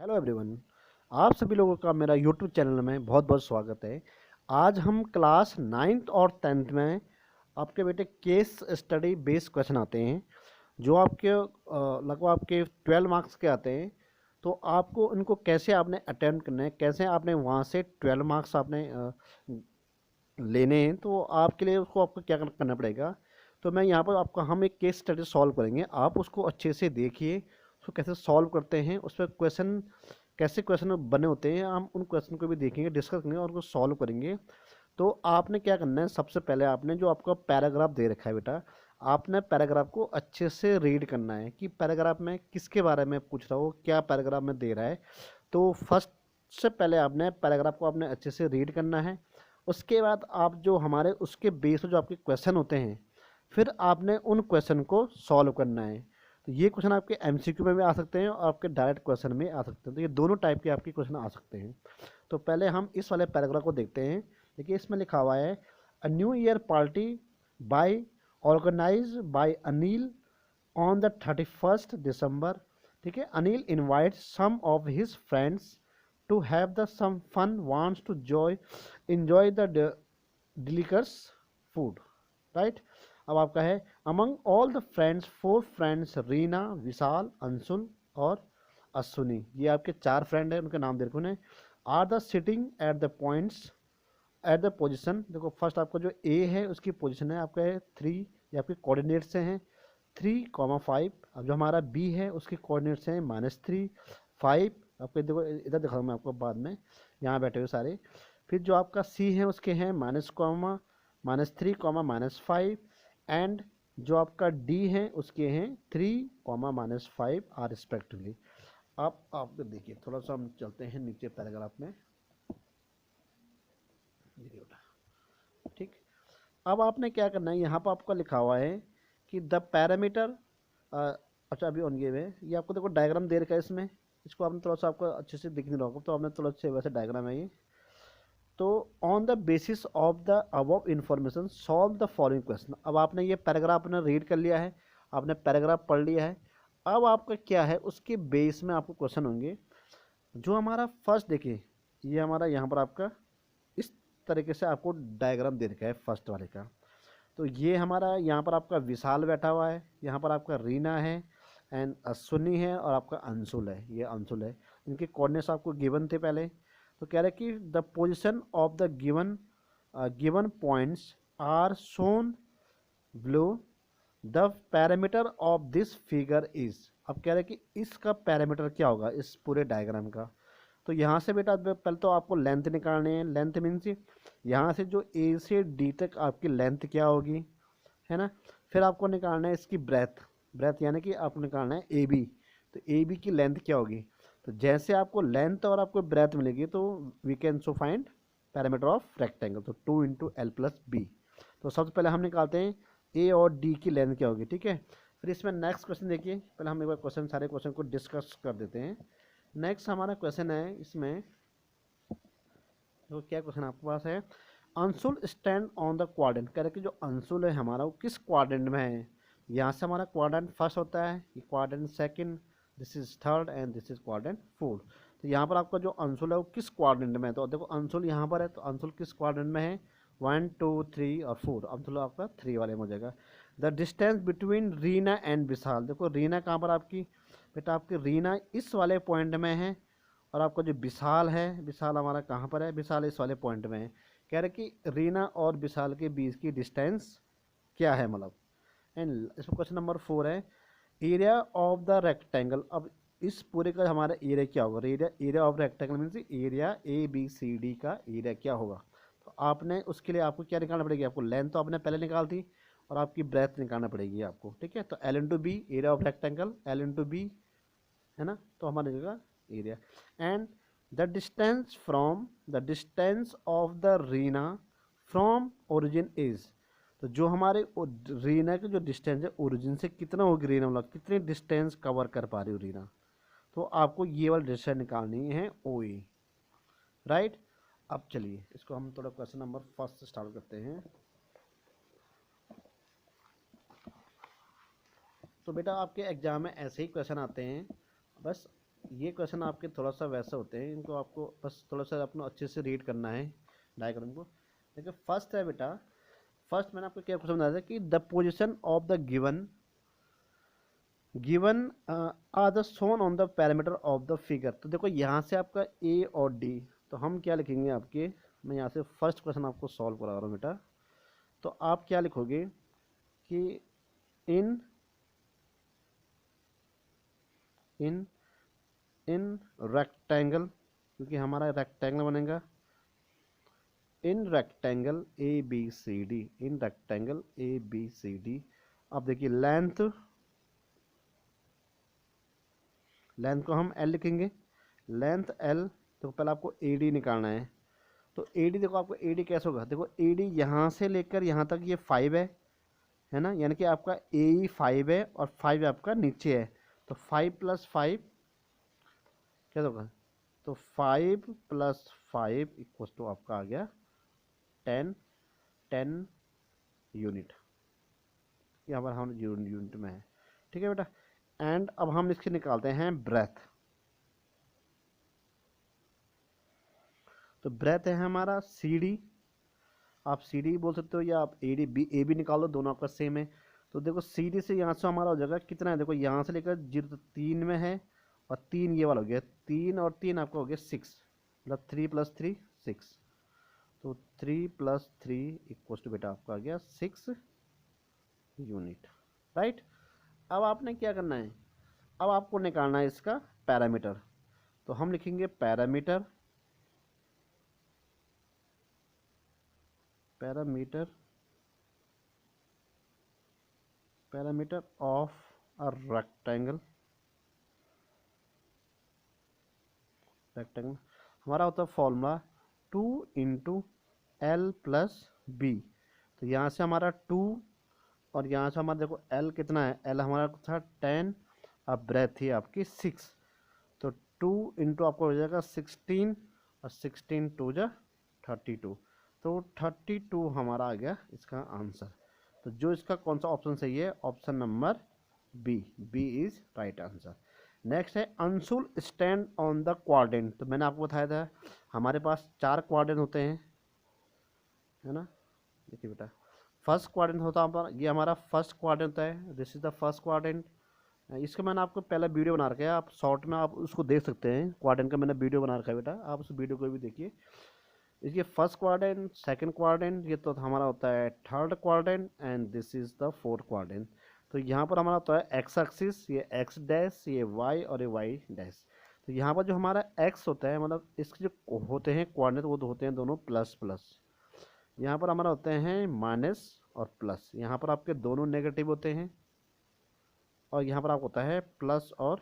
Hello everyone. आप सभी लोगों का मेरा यूट्यूब चैनल में बहुत बहुत स्वागत है। आज हम क्लास 9th और 10th में आपके बेटे केस स्टडी बेस्ड क्वेश्चन आते हैं जो आपके लगभग आपके 12 मार्क्स के आते हैं। तो आपको उनको कैसे आपने अटेम्प्ट करना है, कैसे आपने वहाँ से 12 मार्क्स आपने लेने हैं, तो आपके लिए उसको आपको क्या करना पड़ेगा। तो मैं यहाँ पर आपका हम एक केस स्टडी सॉल्व करेंगे, आप उसको अच्छे से देखिए उसको कैसे सॉल्व करते हैं, उस पर क्वेश्चन कैसे क्वेश्चन बने होते हैं, हम उन क्वेश्चन को भी देखेंगे, डिस्कस करेंगे और उसको सॉल्व करेंगे। तो आपने क्या करना है, सबसे पहले आपने जो आपका पैराग्राफ दे रखा है बेटा, आपने पैराग्राफ को अच्छे से रीड करना है कि पैराग्राफ में किसके बारे में पूछ रहा हो, क्या पैराग्राफ में दे रहा है। तो फर्स्ट से पहले आपने पैराग्राफ को आपने अच्छे से रीड करना है। उसके बाद आप जो हमारे उसके बेस पर जो आपके क्वेश्चन होते हैं, फिर आपने उन क्वेश्चन को सॉल्व करना है। तो ये क्वेश्चन आपके एमसीक्यू में भी आ सकते हैं और आपके डायरेक्ट क्वेश्चन में आ सकते हैं। तो ये दोनों टाइप के आपके क्वेश्चन आ सकते हैं। तो पहले हम इस वाले पैराग्राफ को देखते हैं। देखिए इसमें लिखा हुआ है, a new year party by organize by Anil on the 31st December। ठीक है, Anil invite some of his friends to have the some fun, wants to enjoy the delicious food, right. अब आपका है, among all the friends, 4 friends, Reena, Vishal, Anshul और अश्विनी, ये आपके 4 friend हैं, उनके नाम देखो उन्हें। Are the sitting at the points at the position. देखो फर्स्ट आपका जो ए है उसकी पोजिशन है आपका है 3, ये आपके कोऑर्डिनेट से हैं 3,5। अब जो हमारा बी है उसके कोऑर्डिनेट से हैं -3, 5। आपको देखो इधर दिखाऊँ मैं आपको बाद में, यहाँ बैठे हुए सारे। फिर जो आपका सी है उसके हैं -3, -5। एंड जो आपका डी है उसके हैं 3, -5 आर रिस्पेक्टिवली। आप देखिए, थोड़ा सा हम चलते हैं नीचे पैराग्राफ में। ठीक, अब आपने क्या करना है, यहाँ पर आपका लिखा हुआ है कि द पैरामीटर, अच्छा अभी ऑन ये है, ये आपको देखो डायग्राम दे रखा है इसमें, इसको आपने थोड़ा सा आपको अच्छे से दिख नहीं रहा होगा, तो आपने थोड़ा से वैसे डायग्राम है ये। तो on the basis of the above information solve the following question. अब आपने ये पैराग्राफ अपने रीड कर लिया है, आपने पैराग्राफ पढ़ लिया है। अब आपका क्या है, उसके बेस में आपको क्वेश्चन होंगे। जो हमारा फर्स्ट देखिए, ये हमारा यहाँ पर आपका इस तरीके से आपको डायग्राम दे रखा है फर्स्ट वाले का। तो ये हमारा यहाँ पर आपका विशाल बैठा हुआ है, यहाँ पर आपका रीना है एंड अश्विनी है और आपका अंशुल है, ये अंशुल है। इनके कोऑर्डिनेट्स आपको गिवन थे पहले। तो कह रहे कि the position of the given points are shown blue, the parameter of this figure is. अब कह रहे कि इसका पैरामीटर क्या होगा इस पूरे डायग्राम का। तो यहाँ से बेटा पहले तो आपको लेंथ निकालनी है। लेंथ मीन्स यहाँ से जो ए से डी तक आपकी लेंथ क्या होगी, है ना। फिर आपको निकालना है इसकी ब्रेथ, ब्रेथ यानी कि आपको निकालना है ए बी। तो ए बी की लेंथ क्या होगी। तो जैसे आपको लेंथ और आपको ब्रेथ मिलेगी तो we can so find parameter of rectangle. तो 2 × L + B। तो सबसे पहले हम निकालते हैं ए और डी की लेंथ क्या होगी, ठीक है। फिर इसमें नेक्स्ट क्वेश्चन देखिए, पहले हम एक बार क्वेश्चन सारे क्वेश्चन को डिस्कस कर देते हैं। नेक्स्ट हमारा क्वेश्चन है इसमें, तो क्या क्वेश्चन आपके पास है, Anshul stand on the quadrant. कह रहे कि जो अंशुल है हमारा वो किस क्वाड्रेंट में है। यहाँ से हमारा क्वाड्रेंट फर्स्ट होता है, ये quadrant second, this is third and this is quadrant fourth. तो यहाँ पर आपका जो अंशुल है वो किस क्वाड्रेंट में है। तो देखो अंशुल यहाँ पर है, तो अंशुल किस क्वाड्रेंट में है, 1 2 3 और 4। अंशुल आपका 3 वाले में हो जाएगा। The distance between Reena and Vishal. देखो रीना कहाँ पर आपकी, बेटा आपकी रीना इस वाले पॉइंट में है और आपका जो विशाल है, विशाल हमारा कहाँ पर है, विशाल इस वाले पॉइंट में है। कह रहे कि रीना और विशाल के बीच की डिस्टेंस क्या है मतलब। एंड इसमें क्वेश्चन नंबर 4 है, एरिया ऑफ द रेक्टेंगल। अब इस पूरे का हमारा एरिया क्या होगा, area of rectangle means area A B C D का एरिया क्या होगा। तो आपने उसके लिए आपको क्या निकालना पड़ेगी, आपको लेंथ तो आपने पहले निकाल दी और आपकी ब्रेथ निकालना पड़ेगी आपको, ठीक है। तो L × B area of rectangle, L × B है ना, तो हमारा जगह area. And the distance of the Reena from origin is. तो जो हमारे रीना की जो डिस्टेंस है ओरिजिन से कितना होगी रीना, मतलब कितनी डिस्टेंस कवर कर पा रही हो रीना। तो आपको ये वाली डिस्टेंस निकालनी है ओ ए, राइट। अब चलिए इसको हम थोड़ा क्वेश्चन नंबर फर्स्ट स्टार्ट करते हैं। तो बेटा आपके एग्जाम में ऐसे ही क्वेश्चन आते हैं, बस ये क्वेश्चन आपके थोड़ा सा वैसे होते हैं, इनको आपको बस थोड़ा सा अपना अच्छे से रीड करना है डायग्राम को। देखिए फर्स्ट है बेटा, फर्स्ट मैंने आपको क्या क्वेश्चन बताया था कि the position of the given given are the shown on the parameter of the figure. तो देखो यहाँ से आपका ए और डी, तो हम क्या लिखेंगे आपके, मैं यहाँ से फर्स्ट क्वेश्चन आपको सॉल्व करा रहा हूँ बेटा। तो आप क्या लिखोगे कि इन इन इन रेक्टेंगल, क्योंकि हमारा रेक्टेंगल बनेगा, in rectangle A B C D, in rectangle A B C D. अब देखिए लेंथ को हम एल लिखेंगे, लेंथ एल। तो पहले आपको ए डी निकालना है। तो ए डी देखो आपको ए डी कैसे होगा, देखो ए डी यहाँ से लेकर यहाँ तक ये 5 है ना, यानी कि आपका ए ई 5 है और 5 आपका नीचे है। तो 5 + 5 क्या होगा, तो 5 + 5 = आपका आ गया 10 10 यूनिट। यहाँ पर हम यूनिट में है, ठीक है बेटा। एंड अब हम इसके निकालते हैं ब्रेथ। तो ब्रेथ है हमारा सी डी, आप सी डी बोल सकते हो या आप A D B A B निकाल लो, दोनों आपका सेम है। तो देखो सी डी से यहाँ से हमारा हो जाएगा कितना है, देखो यहाँ से लेकर 0 तो 3 में है, और 3 ये वाला हो गया, 3 और 3 आपका हो गया 6, मतलब 3 + 3 6। तो 3 + 3 = बेटा आपका आ गया 6 यूनिट, राइट। अब आपने क्या करना है, अब आपको निकालना है इसका पैरामीटर। तो हम लिखेंगे parameter parameter parameter of a rectangle हमारा होता है फॉर्मूला 2 × L + B। तो यहाँ से हमारा 2 और यहाँ से हमारा देखो L कितना है, L हमारा था 10, अब ब्रेथ थी आपकी 6। तो 2 × आपको हो जाएगा 16, और 16 2 जा 32। तो 32 हमारा आ गया इसका आंसर। तो जो इसका कौन सा ऑप्शन सही है, option number B, B is right answer. Next है Anshul stand on the quadrant. तो मैंने आपको बताया था हमारे पास 4 क्वाड्रेंट होते हैं, है ना। देखिए बेटा फर्स्ट क्वाड्रेंट होता है, ये हमारा फर्स्ट क्वाड्रेंट होता है, this is the first quadrant. इसका मैंने आपको पहला वीडियो बना रखा है, आप शॉर्ट में आप उसको देख सकते हैं, क्वाड्रेंट का मैंने वीडियो बना रखा है बेटा, आप उस वीडियो को भी देखिए। इसके फर्स्ट क्वाड्रेंट, सेकंड क्वाड्रेंट, ये तो हमारा होता है third quadrant, and this is the fourth quadrant. तो यहाँ पर हमारा होता है एक्स एक्सिस, ये एक्स डैश, ये वाई और ये वाई डैश। तो यहाँ पर जो हमारा एक्स होता है, मतलब इसके जो होते हैं कोऑर्डिनेट, वो होते हैं दोनों प्लस प्लस। यहाँ पर हमारा होते हैं माइनस और प्लस, यहाँ पर आपके दोनों नेगेटिव होते हैं, और यहाँ पर आपको होता है प्लस और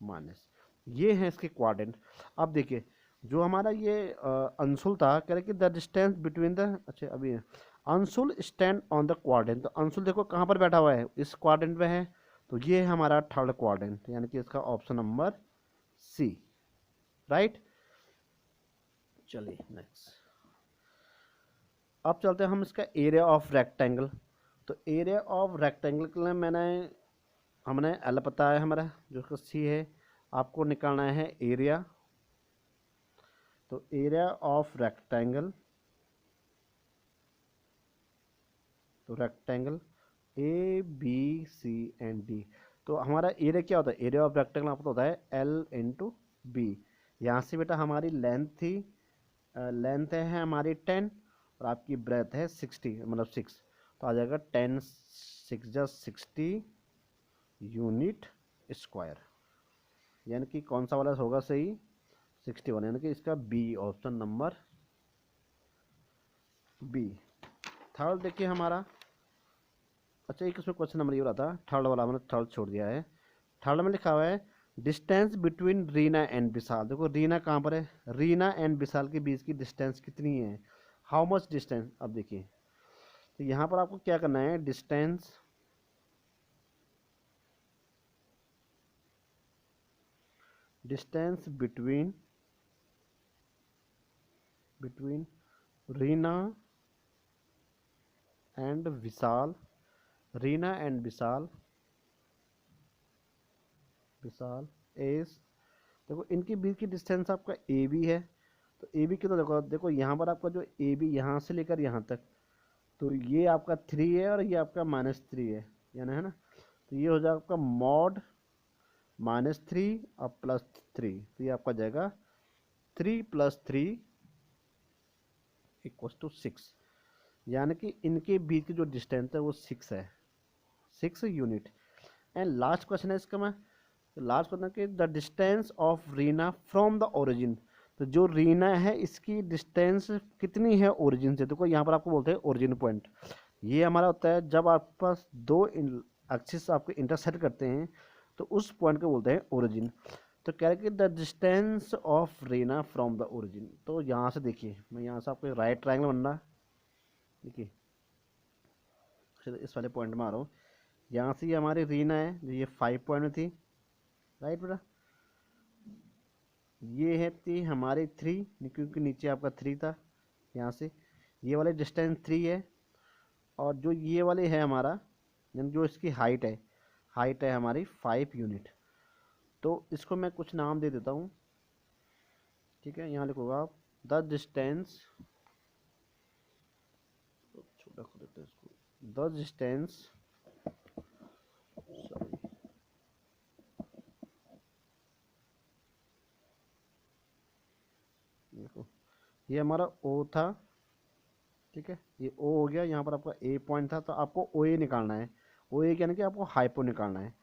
माइनस। ये हैं इसके क्वाड्रेंट। अब देखिए जो हमारा ये अंशुल था, कह रहे कि द डिस्टेंस बिटवीन द, अच्छा अभी Anshul stand on the quadrant. तो अंशुल देखो कहाँ पर बैठा हुआ है, इस क्वाड्रेंट में है। तो ये है हमारा थर्ड क्वाड्रेंट, यानी कि इसका ऑप्शन नंबर सी, राइट। चलिए नेक्स्ट, अब चलते हैं हम इसका एरिया ऑफ रेक्टेंगल। तो एरिया ऑफ रेक्टेंगल के लिए हमने एल पता है हमारा, जो उसका सी है, आपको निकालना है एरिया। तो एरिया ऑफ रेक्टेंगल, तो rectangle A B C and D. तो हमारा एरिया क्या होता है, एरिया ऑफ रेक्टेंगल आपको होता है एल × बी। यहाँ से बेटा हमारी लेंथ थी, लेंथ है हमारी 10, और आपकी ब्रेथ है 60, मतलब 6। तो आ जाएगा 10 6 जा 60 यूनिट स्क्वायर, यानी कि कौन सा वाला होगा सही, 61, यानी कि इसका B, option number B. Third देखिए हमारा, अच्छा एक इसमें क्वेश्चन नंबर ये रहा था, थर्ड वाला मैंने थर्ड छोड़ दिया है। थर्ड में लिखा हुआ है distance between Reena and Vishal. देखो रीना कहाँ पर है, रीना एंड विशाल के बीच की डिस्टेंस कितनी है, हाउ मच डिस्टेंस। अब देखिए तो यहाँ पर आपको क्या करना है, distance between Reena and Vishal, Vishal is देखो इनके बीच की डिस्टेंस आपका ए बी है, तो ए बी कितना, देखो देखो यहाँ पर आपका जो ए बी यहाँ से लेकर यहाँ तक, तो ये आपका 3 है और ये आपका -3 है, यानी है ना। तो ये हो जाएगा आपका मॉड -3 और +3, तो ये आपका जाएगा 3 + 3 = 6, यानी कि इनके बीच की जो डिस्टेंस है वो 6 है, 6 यूनिट। एंड लास्ट क्वेश्चन है इसका, मैं लास्ट क्वेश्चन कि the distance of Reena from the origin, तो जो रीना है इसकी डिस्टेंस कितनी है ओरिजिन से। देखो यहाँ पर आपको बोलते हैं ओरिजिन पॉइंट, ये हमारा होता है जब आपके पास दो एक्सिस आपके इंटरसेक्ट करते हैं तो उस पॉइंट को बोलते हैं ओरिजिन। तो कह रहे कि the distance of Reena from the origin, तो यहाँ से देखिए, मैं यहाँ से आपको राइट ट्रायंगल बन रहा है, देखिए इस वाले पॉइंट में आ रहा हूँ, यहाँ से ये हमारी रीना है जो ये 5 पॉइंट में थी, राइट बेटा, ये है थी हमारी 3, क्योंकि नीचे आपका 3 था, यहाँ से ये वाले डिस्टेंस 3 है, और जो ये वाले है हमारा, यानी जो इसकी हाइट है हमारी 5 यूनिट। तो इसको मैं कुछ नाम दे देता हूँ, ठीक है, यहाँ लिखोगा आप द डिस्टेंस, छोटा कर देते हैं इसको, द डिस्टेंस, देखो ये हमारा ओ था, ठीक है, ये ओ हो गया, यहाँ पर आपका ए पॉइंट था, तो आपको ओ ए निकालना है, ओ ए यानी कि आपको हाइपो निकालना है।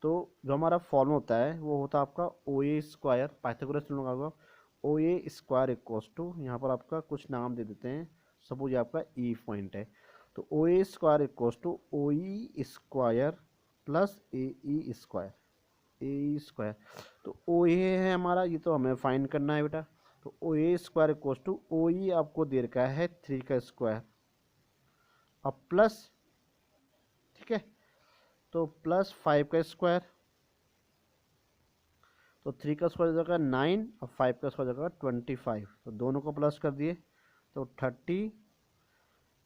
तो जो हमारा फॉर्मूला होता है वो होता है आपका ओ ए स्क्वायर, पाइथागोरस थ्योरम होगा, ओ ए स्क्वायर इक्वल्स टू, यहाँ पर आपका कुछ नाम दे देते हैं, सपोज ये आपका ई पॉइंट है, तो ओ ए square equals two O E square plus ए ई स्क्वायर, ए स्क्वायर। तो ओ ए है हमारा, ये तो हमें फाइंड करना है बेटा, तो ओ ए स्क्वायर इक्वल्स टू ओ ई आपको दे रखा है 3 का स्क्वायर, अब प्लस, ठीक है, तो प्लस 5 का स्क्वायर, तो 3 का स्क्वायर हो जाएगा 9 और 5 का स्क्वायर हो जाएगा 25, तो दोनों को प्लस कर दिए तो 30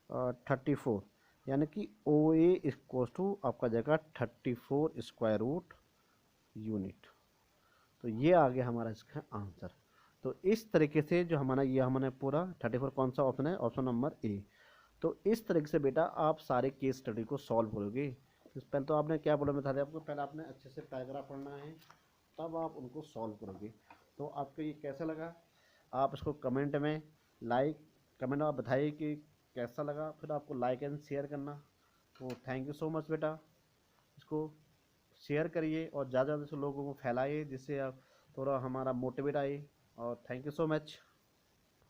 और 34, यानी कि ओ ए इक्वल्स टू आपका जाएगा 34 स्क्वायर रूट यूनिट। तो ये आ गया हमारा इसका आंसर। तो इस तरीके से जो हमारा ये हमने पूरा 34 कौन सा ऑप्शन है, ऑप्शन नंबर ए। तो इस तरीके से बेटा आप सारे केस स्टडी को सॉल्व करोगे। पहले तो आपने क्या बोला, मैं बता दें आपको, पहले आपने अच्छे से पैराग्राफ पढ़ना है, तब आप उनको सॉल्व करोगे। तो आपको ये कैसा लगा, आप इसको कमेंट में कमेंट में आप बताइए कि कैसा लगा, फिर आपको लाइक एंड शेयर करना। तो थैंक यू सो मच बेटा, इसको शेयर करिए और ज़्यादा से लोगों को फैलाइए, जिससे आप थोड़ा हमारा मोटिवेट आए। और थैंक यू सो मच।